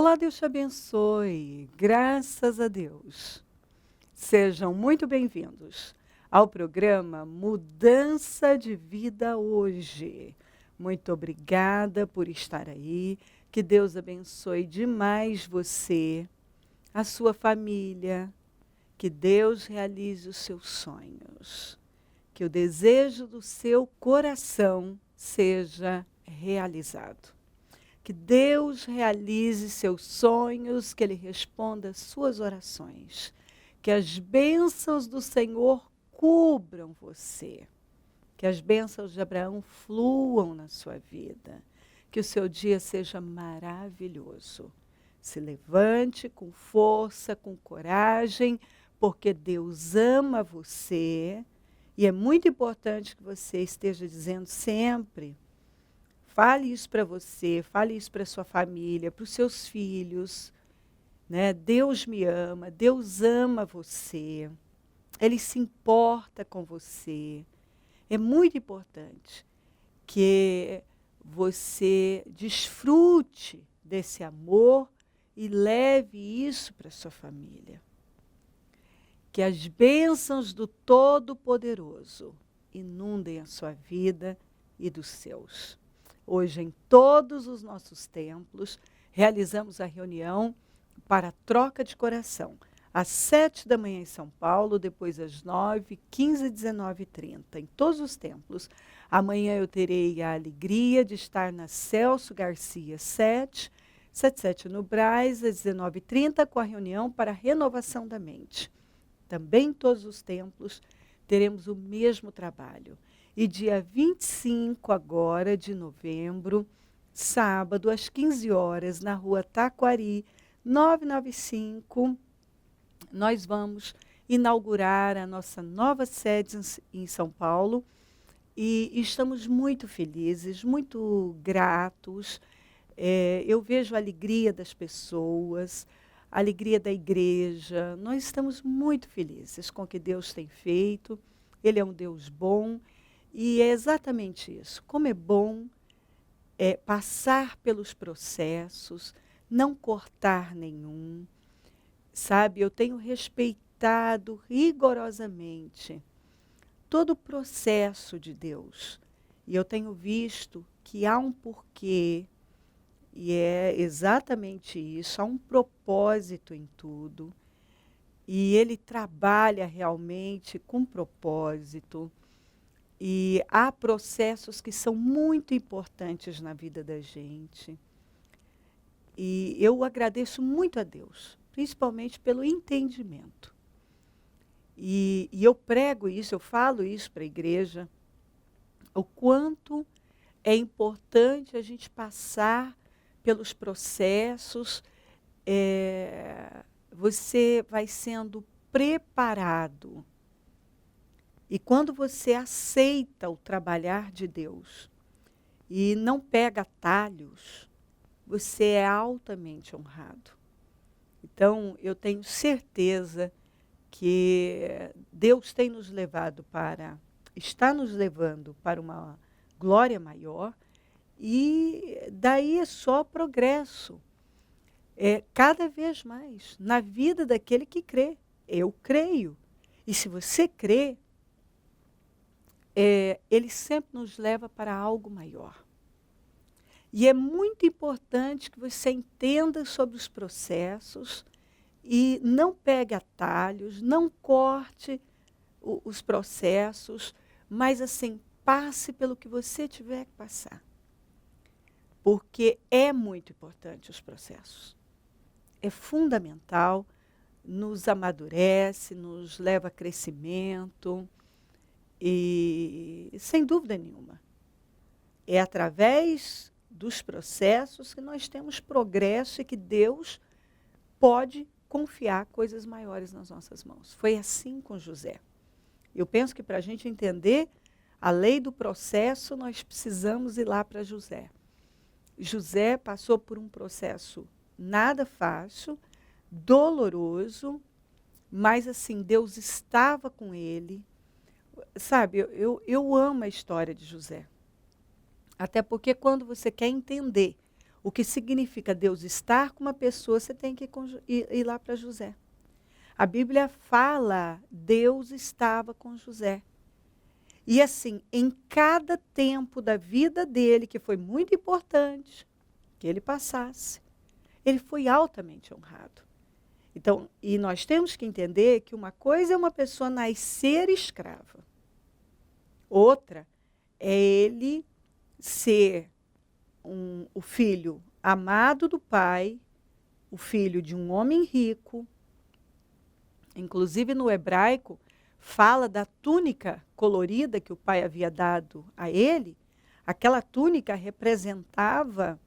Olá, Deus te abençoe. Graças a Deus. Sejam muito bem-vindos ao programa Mudança de Vida Hoje. Muito obrigada por estar aí. Que Deus abençoe demais você, a sua família. Que Deus realize os seus sonhos. Que o desejo do seu coração seja realizado. Que Deus realize seus sonhos, que Ele responda às suas orações. Que as bênçãos do Senhor cubram você. Que as bênçãos de Abraão fluam na sua vida. Que o seu dia seja maravilhoso. Se levante com força, com coragem, porque Deus ama você. E é muito importante que você esteja dizendo sempre: fale isso para você, fale isso para sua família, para os seus filhos, né? Deus me ama, Deus ama você, Ele se importa com você. É muito importante que você desfrute desse amor e leve isso para sua família. Que as bênçãos do Todo-Poderoso inundem a sua vida e dos seus. Hoje, em todos os nossos templos, realizamos a reunião para a troca de coração. Às 7 da manhã em São Paulo, depois às 9, 15, 19 e 30. Em todos os templos. Amanhã eu terei a alegria de estar na Celso Garcia 77 no Brás, às 19 e 30, com a reunião para a renovação da mente. Também em todos os templos teremos o mesmo trabalho. E dia 25 agora de novembro, sábado, às 15 horas, na rua Taquari, 995, nós vamos inaugurar a nossa nova sede em São Paulo. E estamos muito felizes, muito gratos. Eu vejo a alegria das pessoas, a alegria da igreja. Nós estamos muito felizes com o que Deus tem feito. Ele é um Deus bom. E é exatamente isso. Como é bom passar pelos processos, não cortar nenhum. Sabe, eu tenho respeitado rigorosamente todo o processo de Deus. E eu tenho visto que há um porquê, e é exatamente isso, há um propósito em tudo. E Ele trabalha realmente com propósito. E há processos que são muito importantes na vida da gente. E eu agradeço muito a Deus, principalmente pelo entendimento. E eu prego isso, eu falo isso para a igreja, o quanto é importante a gente passar pelos processos. Você vai sendo preparado. E quando você aceita o trabalhar de Deus e não pega atalhos, você é altamente honrado. Então, eu tenho certeza que Deus tem nos levado está nos levando para uma glória maior, e daí é só progresso. Cada vez mais na vida daquele que crê. Eu creio. E se você crê, Ele sempre nos leva para algo maior. E é muito importante que você entenda sobre os processos e não pegue atalhos, não corte os processos, mas assim, passe pelo que você tiver que passar. Porque é muito importante os processos. É fundamental, nos amadurece, nos leva a crescimento. E, sem dúvida nenhuma, é através dos processos que nós temos progresso e que Deus pode confiar coisas maiores nas nossas mãos. Foi assim com José. Eu penso que para a gente entender a lei do processo, nós precisamos ir lá para José. José passou por um processo nada fácil, doloroso, mas assim, Deus estava com ele. Sabe, eu amo a história de José. Até porque quando você quer entender O que significa Deus estar com uma pessoa, você tem que ir lá para José. A Bíblia fala, Deus estava com José. E assim, em cada tempo da vida dele, que foi muito importante que ele passasse, ele foi altamente honrado. Então, e nós temos que entender que uma coisa é uma pessoa nascer escrava. Outra é ele ser o filho amado do pai, o filho de um homem rico. Inclusive no hebraico, fala da túnica colorida que o pai havia dado a ele. Aquela túnica representava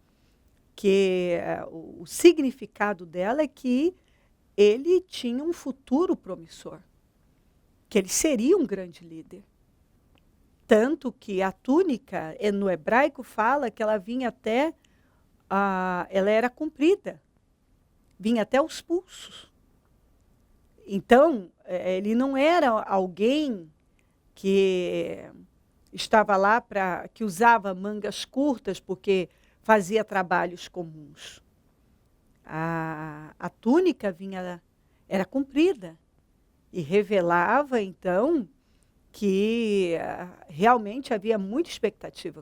que o significado dela é que ele tinha um futuro promissor, que ele seria um grande líder. Tanto que a túnica, no hebraico, fala que ela vinha até, ela era comprida, vinha até os pulsos. Então, ele não era alguém que estava lá que usava mangas curtas porque fazia trabalhos comuns. A túnica era comprida e revelava, então, que realmente havia muita expectativa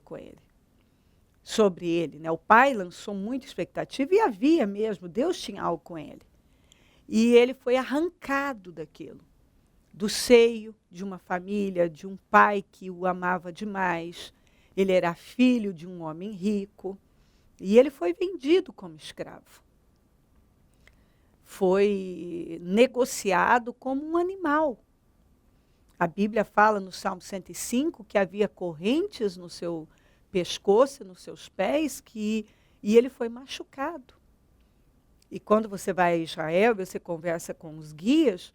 sobre ele. Né? O pai lançou muita expectativa e havia mesmo, Deus tinha algo com ele. E ele foi arrancado daquilo, do seio de uma família, de um pai que o amava demais. Ele era filho de um homem rico e ele foi vendido como escravo. Foi negociado como um animal. A Bíblia fala no Salmo 105 que havia correntes no seu pescoço, nos seus pés, e ele foi machucado. E quando você vai a Israel, você conversa com os guias,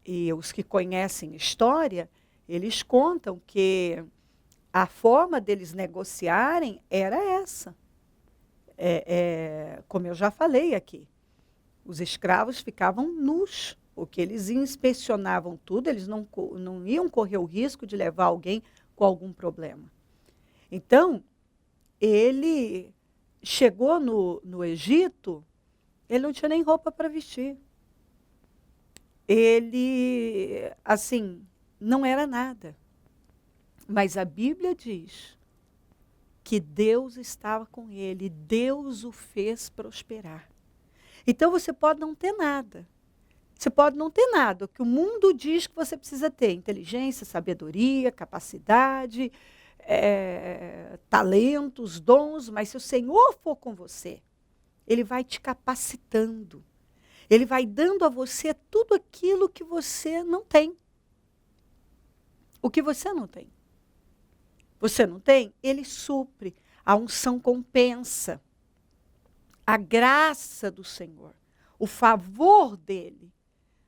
e os que conhecem história, eles contam que a forma deles negociarem era essa. Como eu já falei aqui, os escravos ficavam nus, porque eles inspecionavam tudo, eles não iam correr o risco de levar alguém com algum problema. Então, ele chegou no Egito, ele não tinha nem roupa para vestir. Ele, assim, não era nada. Mas a Bíblia diz que Deus estava com ele, Deus o fez prosperar. Então você pode não ter nada. Você pode não ter nada. O que o mundo diz que você precisa ter: inteligência, sabedoria, capacidade, talentos, dons. Mas se o Senhor for com você, Ele vai te capacitando. Ele vai dando a você tudo aquilo que você não tem. O que você não tem. Você não tem? Ele supre. A unção compensa. A graça do Senhor, o favor dele,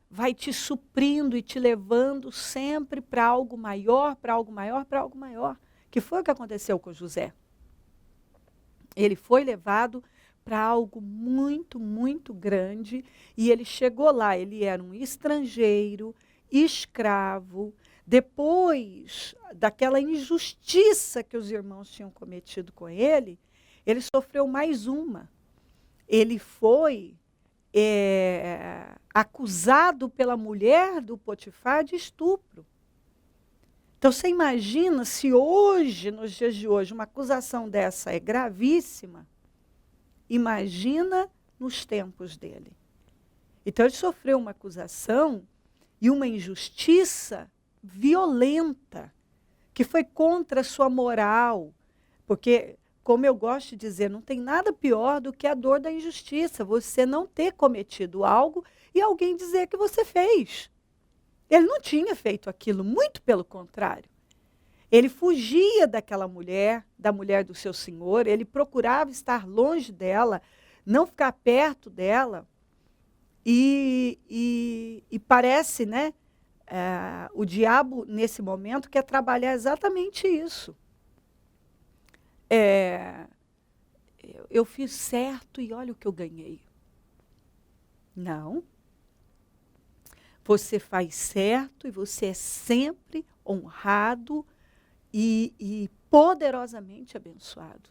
vai te suprindo e te levando sempre para algo maior, para algo maior, para algo maior. Que foi o que aconteceu com José. Ele foi levado para algo muito, muito grande, e ele chegou lá, ele era um estrangeiro, escravo. Depois daquela injustiça que os irmãos tinham cometido com ele sofreu mais uma. Ele foi acusado pela mulher do Potifar de estupro. Então, você imagina se hoje, nos dias de hoje, uma acusação dessa é gravíssima, imagina nos tempos dele. Então, ele sofreu uma acusação e uma injustiça violenta, que foi contra a sua moral, porque, como eu gosto de dizer, não tem nada pior do que a dor da injustiça, você não ter cometido algo e alguém dizer que você fez. Ele não tinha feito aquilo, muito pelo contrário. Ele fugia daquela mulher, da mulher do seu senhor, ele procurava estar longe dela, não ficar perto dela. E parece, né, o diabo, nesse momento, quer trabalhar exatamente isso. Eu fiz certo e olha o que eu ganhei. Não. Você faz certo e você é sempre honrado e poderosamente abençoado.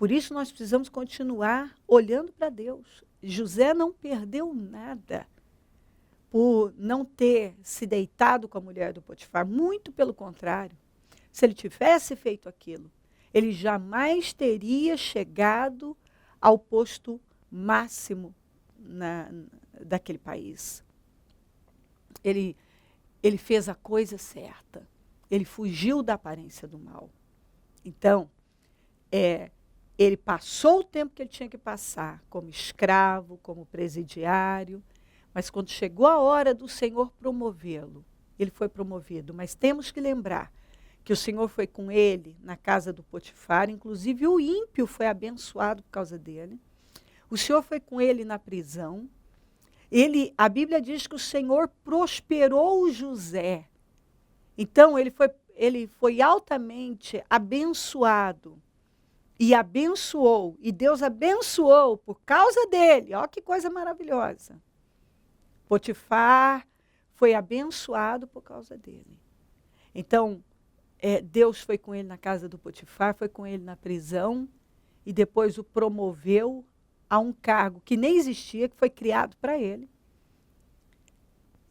Por isso nós precisamos continuar olhando para Deus. José não perdeu nada por não ter se deitado com a mulher do Potifar, muito pelo contrário. Se ele tivesse feito aquilo, ele jamais teria chegado ao posto máximo daquele país. Ele fez a coisa certa. Ele fugiu da aparência do mal. Então, ele passou o tempo que ele tinha que passar, como escravo, como presidiário, mas quando chegou a hora do Senhor promovê-lo, ele foi promovido. Mas temos que lembrar que o Senhor foi com ele na casa do Potifar, inclusive o ímpio foi abençoado por causa dele. O Senhor foi com ele na prisão. A Bíblia diz que o Senhor prosperou José. Então, ele foi altamente abençoado. E abençoou. E Deus abençoou por causa dele. Olha que coisa maravilhosa. Potifar foi abençoado por causa dele. Então, Deus foi com ele na casa do Potifar, foi com ele na prisão, e depois o promoveu a um cargo que nem existia, que foi criado para ele.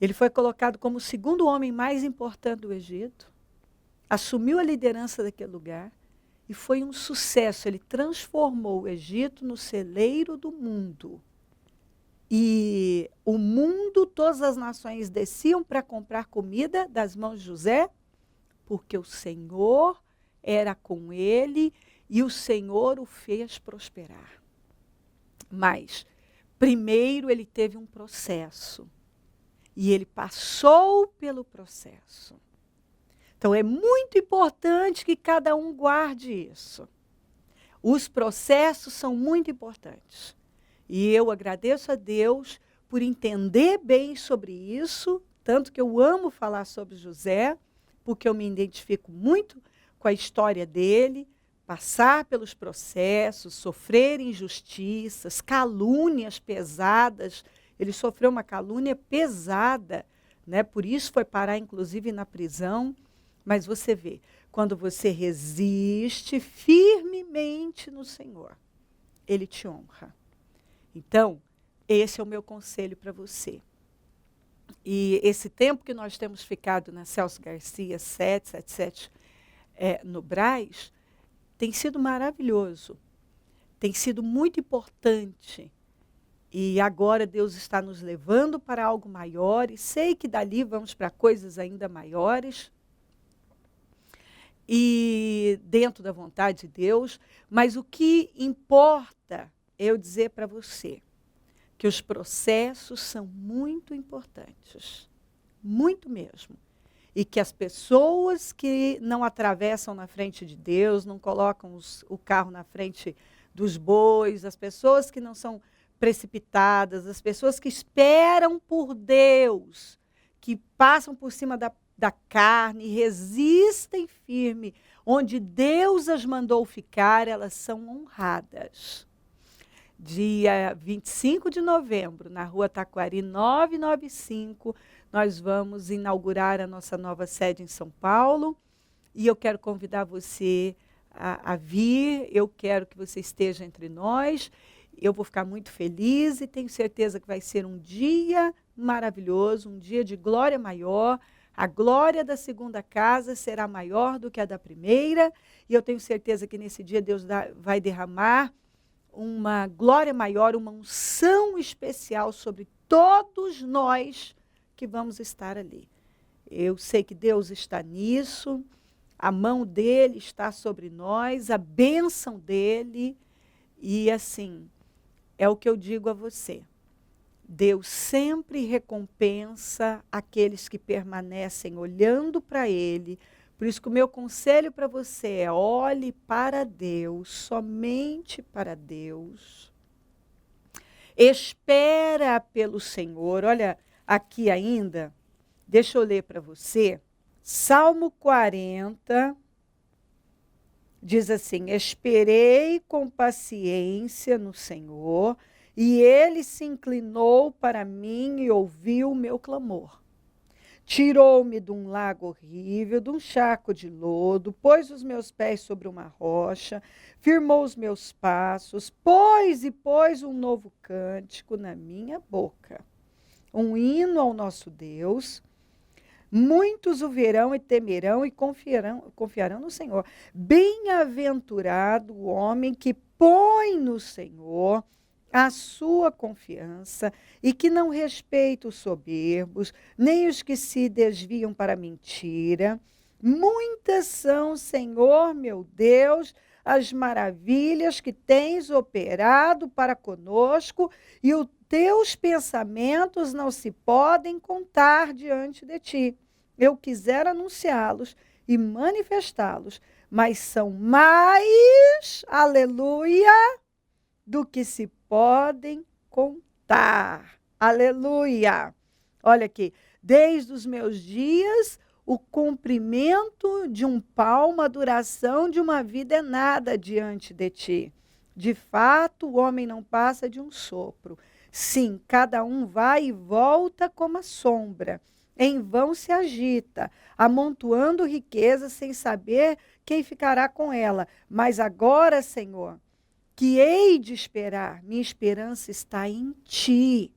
Ele foi colocado como o segundo homem mais importante do Egito, assumiu a liderança daquele lugar, e foi um sucesso. Ele transformou o Egito no celeiro do mundo. E o mundo, todas as nações desciam para comprar comida das mãos de José, porque o Senhor era com ele e o Senhor o fez prosperar. Mas, primeiro ele teve um processo. E ele passou pelo processo. Então, é muito importante que cada um guarde isso. Os processos são muito importantes. E eu agradeço a Deus por entender bem sobre isso, tanto que eu amo falar sobre José, porque eu me identifico muito com a história dele, passar pelos processos, sofrer injustiças, calúnias pesadas. Ele sofreu uma calúnia pesada, né? Por isso foi parar, inclusive, na prisão. Mas você vê, quando você resiste firmemente no Senhor, Ele te honra. Então, esse é o meu conselho para você. E esse tempo que nós temos ficado na Celso Garcia 777 no Brás, tem sido maravilhoso, tem sido muito importante. E agora Deus está nos levando para algo maior, e sei que dali vamos para coisas ainda maiores, e dentro da vontade de Deus. Mas o que importa é eu dizer para você que os processos são muito importantes, muito mesmo. E que as pessoas que não atravessam na frente de Deus, não colocam o carro na frente dos bois, as pessoas que não são precipitadas, as pessoas que esperam por Deus, que passam por cima da carne, resistem firme, onde Deus as mandou ficar, elas são honradas. Dia 25 de novembro, na Rua Taquari 995, nós vamos inaugurar a nossa nova sede em São Paulo, e eu quero convidar você a vir, eu quero que você esteja entre nós. Eu vou ficar muito feliz e tenho certeza que vai ser um dia maravilhoso, um dia de glória maior. A glória da segunda casa será maior do que a da primeira, e eu tenho certeza que nesse dia Deus vai derramar uma glória maior, uma unção especial sobre todos nós que vamos estar ali. Eu sei que Deus está nisso, a mão dele está sobre nós, a bênção dele, e assim, é o que eu digo a você. Deus sempre recompensa aqueles que permanecem olhando para ele. Por isso que o meu conselho para você é: olhe para Deus, somente para Deus. Espera pelo Senhor. Olha aqui ainda, deixa eu ler para você. Salmo 40 diz assim: esperei com paciência no Senhor, e ele se inclinou para mim e ouviu o meu clamor. Tirou-me de um lago horrível, de um charco de lodo, pôs os meus pés sobre uma rocha, firmou os meus passos, pôs um novo cântico na minha boca, um hino ao nosso Deus. Muitos o verão e temerão e confiarão no Senhor. Bem-aventurado o homem que põe no Senhor a sua confiança e que não respeita os soberbos, nem os que se desviam para a mentira. Muitas são, Senhor meu Deus, as maravilhas que tens operado para conosco, e os teus pensamentos não se podem contar diante de ti. Eu quisera anunciá-los e manifestá-los, mas são mais, aleluia, do que se podem contar. Aleluia! Olha aqui, desde os meus dias, o comprimento de um palmo, a duração de uma vida é nada diante de ti. De fato, o homem não passa de um sopro. Sim, cada um vai e volta como a sombra. Em vão se agita, amontoando riqueza sem saber quem ficará com ela. Mas agora, Senhor, que hei de esperar? Minha esperança está em ti.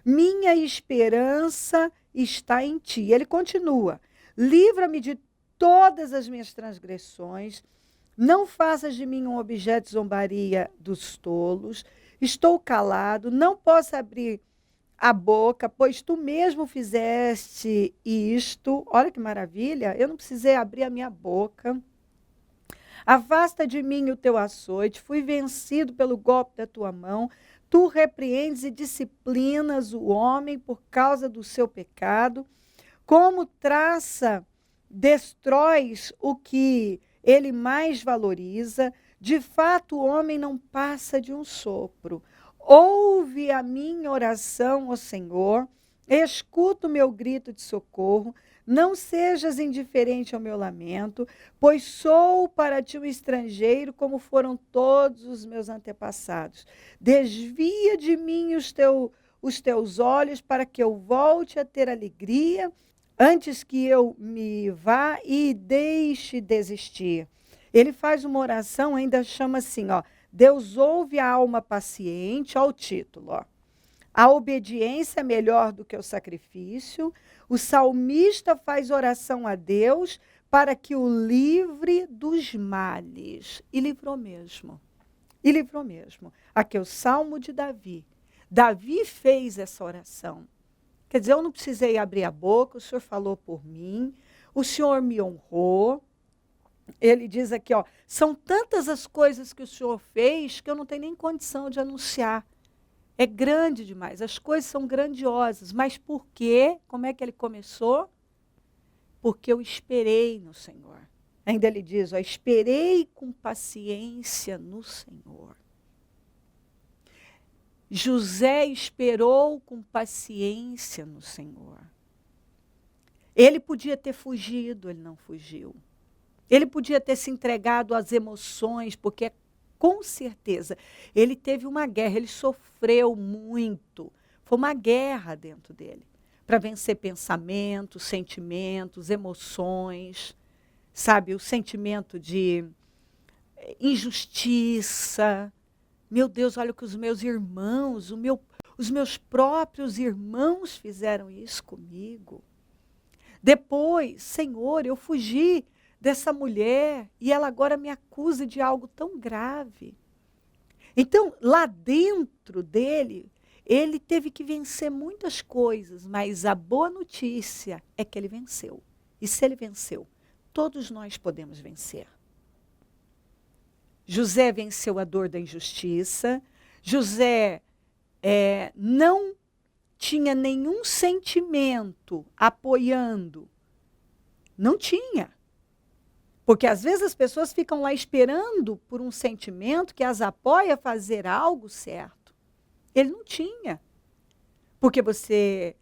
Minha esperança está em ti. Ele continua: livra-me de todas as minhas transgressões, não faças de mim um objeto de zombaria dos tolos. Estou calado, não posso abrir a boca, pois tu mesmo fizeste isto. Olha que maravilha, eu não precisei abrir a minha boca. Afasta de mim o teu açoite, fui vencido pelo golpe da tua mão. Tu repreendes e disciplinas o homem por causa do seu pecado. Como traça, destróis o que ele mais valoriza. De fato, o homem não passa de um sopro. Ouve a minha oração, ó Senhor, escuta o meu grito de socorro. Não sejas indiferente ao meu lamento, pois sou para ti um estrangeiro, como foram todos os meus antepassados. Desvia de mim os teus olhos, para que eu volte a ter alegria, antes que eu me vá e deixe desistir. Ele faz uma oração, ainda chama assim, ó, Deus ouve a alma paciente, ó o título, ó. A obediência é melhor do que o sacrifício. O salmista faz oração a Deus para que o livre dos males. E livrou mesmo. E livrou mesmo. Aqui é o Salmo de Davi. Davi fez essa oração. Quer dizer, eu não precisei abrir a boca, o Senhor falou por mim, o Senhor me honrou. Ele diz aqui, ó, são tantas as coisas que o Senhor fez que eu não tenho nem condição de anunciar. É grande demais, as coisas são grandiosas, mas por quê? Como é que ele começou? Porque eu esperei no Senhor. Ainda ele diz, ó, esperei com paciência no Senhor. José esperou com paciência no Senhor. Ele podia ter fugido, ele não fugiu. Ele podia ter se entregado às emoções, porque com certeza ele teve uma guerra, ele sofreu muito. Foi uma guerra dentro dele, para vencer pensamentos, sentimentos, emoções, sabe? O sentimento de injustiça. Meu Deus, olha que os meus irmãos, os meus próprios irmãos fizeram isso comigo. Depois, Senhor, eu fugi dessa mulher e ela agora me acusa de algo tão grave. Então, lá dentro dele, ele teve que vencer muitas coisas, mas a boa notícia é que ele venceu. E se ele venceu, todos nós podemos vencer. José venceu a dor da injustiça. José não tinha nenhum sentimento apoiando. Não tinha. Porque às vezes as pessoas ficam lá esperando por um sentimento que as apoia a fazer algo certo. Ele não tinha. Porque você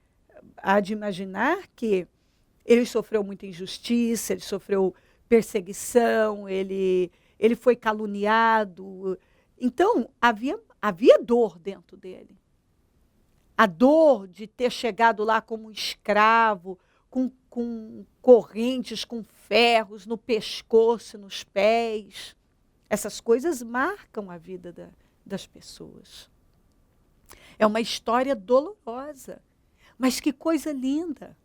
há de imaginar que ele sofreu muita injustiça, ele sofreu perseguição, ele foi caluniado. Então, havia dor dentro dele. a dor de ter chegado lá como um escravo, com correntes, com ferros no pescoço, nos pés. Essas coisas marcam a vida das pessoas. É uma história dolorosa, mas que coisa linda.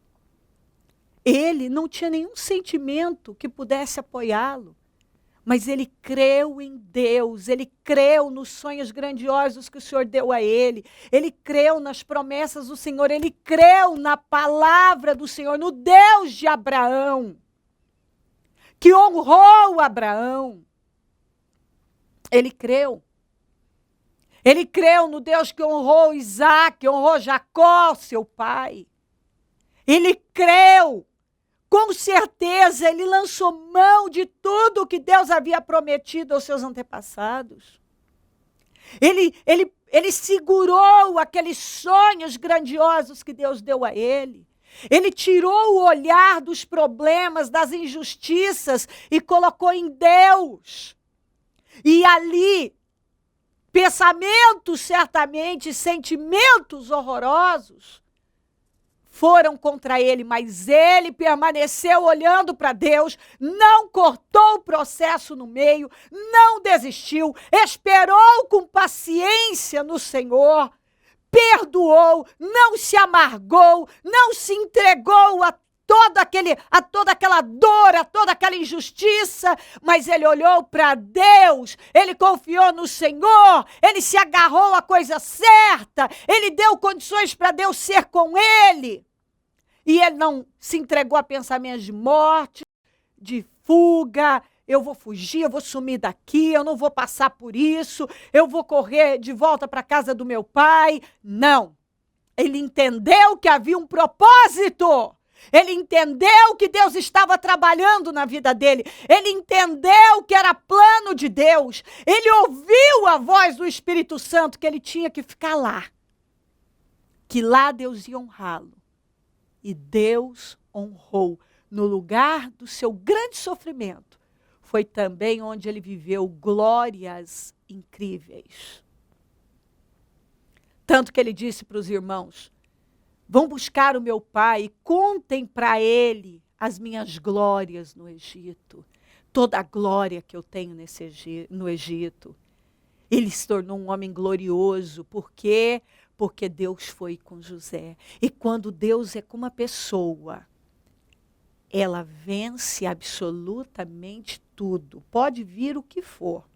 Ele não tinha nenhum sentimento que pudesse apoiá-lo, mas ele creu em Deus, ele creu nos sonhos grandiosos que o Senhor deu a ele creu nas promessas do Senhor, ele creu na palavra do Senhor, no Deus de Abraão, que honrou Abraão. Ele creu no Deus que honrou Isaac, honrou Jacó, seu pai. Ele creu. Com certeza, ele lançou mão de tudo que Deus havia prometido aos seus antepassados. Ele segurou aqueles sonhos grandiosos que Deus deu a ele. Ele tirou o olhar dos problemas, das injustiças e colocou em Deus. E ali, pensamentos certamente, sentimentos horrorosos, foram contra ele, mas ele permaneceu olhando para Deus, não cortou o processo no meio, não desistiu, esperou com paciência no Senhor, perdoou, não se amargou, não se entregou a toda aquela dor, a toda aquela injustiça, mas ele olhou para Deus, ele confiou no Senhor, ele se agarrou à coisa certa, ele deu condições para Deus ser com ele. E ele não se entregou a pensamentos de morte, de fuga, eu vou fugir, eu vou sumir daqui, eu não vou passar por isso, eu vou correr de volta para a casa do meu pai. Não. Ele entendeu que havia um propósito. Ele entendeu que Deus estava trabalhando na vida dele. Ele entendeu que era plano de Deus. Ele ouviu a voz do Espírito Santo que ele tinha que ficar lá. Que lá Deus ia honrá-lo. E Deus honrou. No lugar do seu grande sofrimento, foi também onde ele viveu glórias incríveis. Tanto que ele disse para os irmãos: vão buscar o meu pai e contem para ele as minhas glórias no Egito. Toda a glória que eu tenho no Egito. Ele se tornou um homem glorioso. Por quê? Porque Deus foi com José. E quando Deus é com uma pessoa, ela vence absolutamente tudo. Pode vir o que for.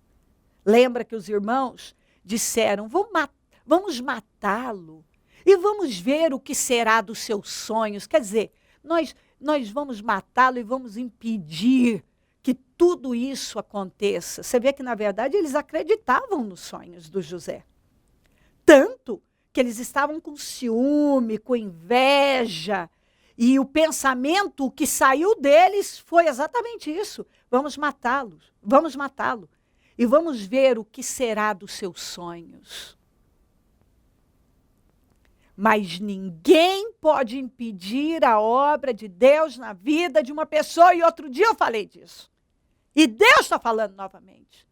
Lembra que os irmãos disseram: vamos matá-lo. E vamos ver o que será dos seus sonhos. Quer dizer, nós vamos matá-lo e vamos impedir que tudo isso aconteça. Você vê que, na verdade, eles acreditavam nos sonhos do José. Tanto que eles estavam com ciúme, com inveja. E o pensamento que saiu deles foi exatamente isso. Vamos matá-lo. E vamos ver o que será dos seus sonhos. Mas ninguém pode impedir a obra de Deus na vida de uma pessoa. E outro dia eu falei disso. E Deus está falando novamente.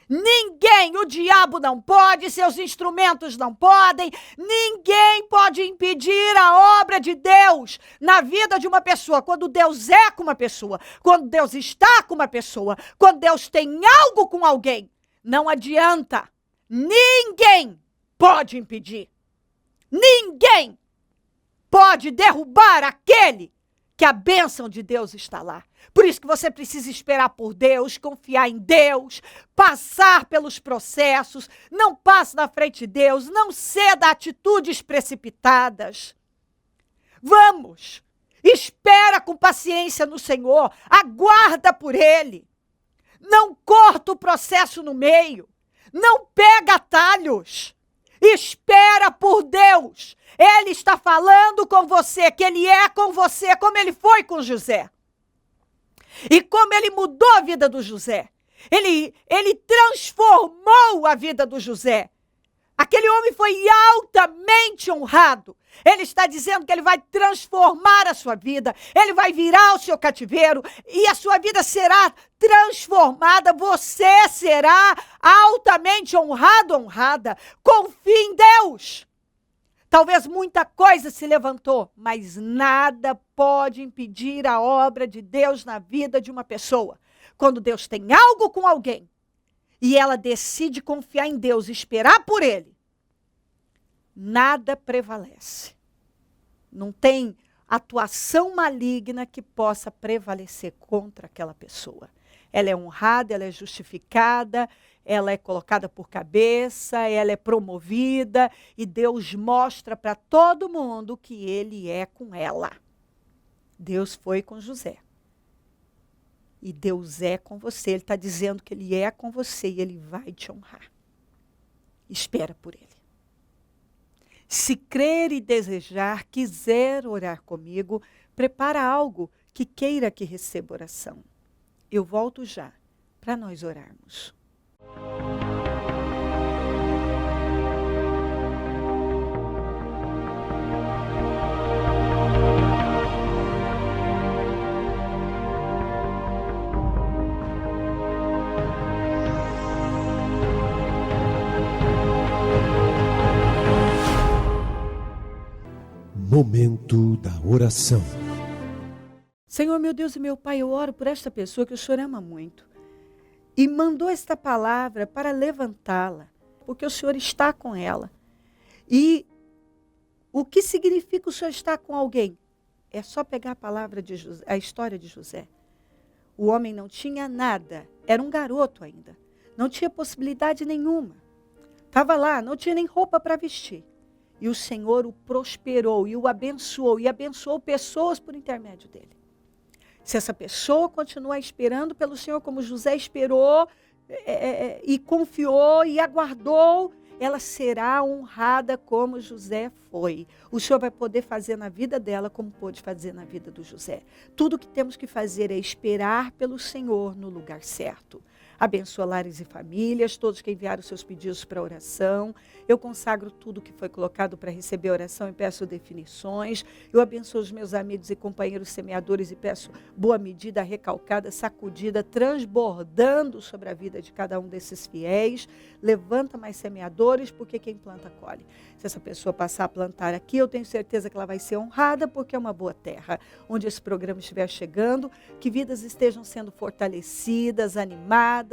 Ninguém, o diabo não pode, seus instrumentos não podem. Ninguém pode impedir a obra de Deus na vida de uma pessoa. Quando Deus é com uma pessoa, quando Deus está com uma pessoa, quando Deus tem algo com alguém, não adianta. Ninguém pode impedir. Ninguém pode derrubar aquele que a bênção de Deus está lá. Por isso que você precisa esperar por Deus, confiar em Deus, passar pelos processos, não passe na frente de Deus, não ceda a atitudes precipitadas. Vamos, espera com paciência no Senhor, aguarda por Ele. Não corta o processo no meio, não pega atalhos. Espera por Deus. Ele está falando com você, que Ele é com você, como Ele foi com José. E como Ele mudou a vida do José. Ele transformou a vida do José. Aquele homem foi altamente honrado. Ele está dizendo que ele vai transformar a sua vida. Ele vai virar o seu cativeiro e a sua vida será transformada. Você será altamente honrado, honrada. Confie em Deus. Talvez muita coisa se levantou, mas nada pode impedir a obra de Deus na vida de uma pessoa. Quando Deus tem algo com alguém e ela decide confiar em Deus e esperar por Ele, nada prevalece. Não tem atuação maligna que possa prevalecer contra aquela pessoa. Ela é honrada, ela é justificada, ela é colocada por cabeça, ela é promovida e Deus mostra para todo mundo que Ele é com ela. Deus foi com José. E Deus é com você. Ele está dizendo que Ele é com você e Ele vai te honrar. Espera por Ele. Se crer e desejar, quiser orar comigo, prepara algo que queira que receba oração. Eu volto já para nós orarmos. Momento da oração. Senhor, meu Deus e meu Pai, eu oro por esta pessoa que o Senhor ama muito. E mandou esta palavra para levantá-la, porque o Senhor está com ela. E o que significa o Senhor estar com alguém? É só pegar a palavra de José, a história de José. O homem não tinha nada, era um garoto ainda. Não tinha possibilidade nenhuma. Estava lá, não tinha nem roupa para vestir. E o Senhor o prosperou e o abençoou. E abençoou pessoas por intermédio dele. Se essa pessoa continuar esperando pelo Senhor como José esperou e confiou e aguardou, ela será honrada como José foi. O Senhor vai poder fazer na vida dela como pôde fazer na vida do José. Tudo o que temos que fazer é esperar pelo Senhor no lugar certo. Abençoa lares e famílias, todos que enviaram seus pedidos para oração. Eu consagro tudo que foi colocado para receber oração e peço definições. Eu abençoo os meus amigos e companheiros semeadores e peço boa medida, recalcada, sacudida, transbordando sobre a vida de cada um desses fiéis. Levanta mais semeadores, porque quem planta, colhe. Se essa pessoa passar a plantar aqui, eu tenho certeza que ela vai ser honrada, porque é uma boa terra. Onde esse programa estiver chegando, que vidas estejam sendo fortalecidas, animadas,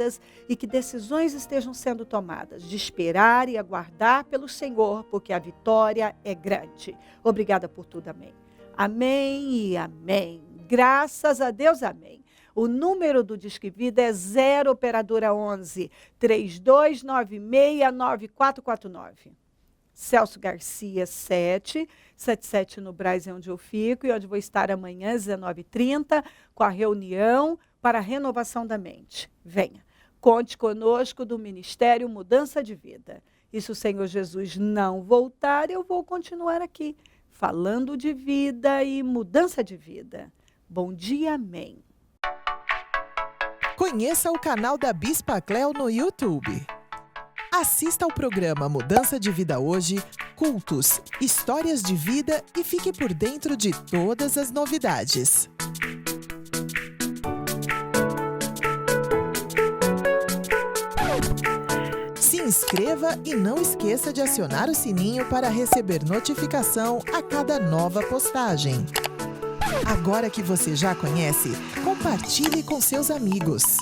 e que decisões estejam sendo tomadas de esperar e aguardar pelo Senhor, porque a vitória é grande. Obrigada por tudo, amém. Amém e amém. Graças a Deus, amém. O número do Disque Vida é 0 operadora 11 32969449. Celso Garcia 777 no Brás, é onde eu fico e onde vou estar amanhã às 19h30 com a reunião para a renovação da mente. Venha, conte conosco do Ministério Mudança de Vida. E se o Senhor Jesus não voltar, eu vou continuar aqui, falando de vida e mudança de vida. Bom dia, amém. Conheça o canal da Bispa Cléo no YouTube. Assista ao programa Mudança de Vida Hoje, cultos, histórias de vida e fique por dentro de todas as novidades. Se inscreva e não esqueça de acionar o sininho para receber notificação a cada nova postagem. Agora que você já conhece, compartilhe com seus amigos.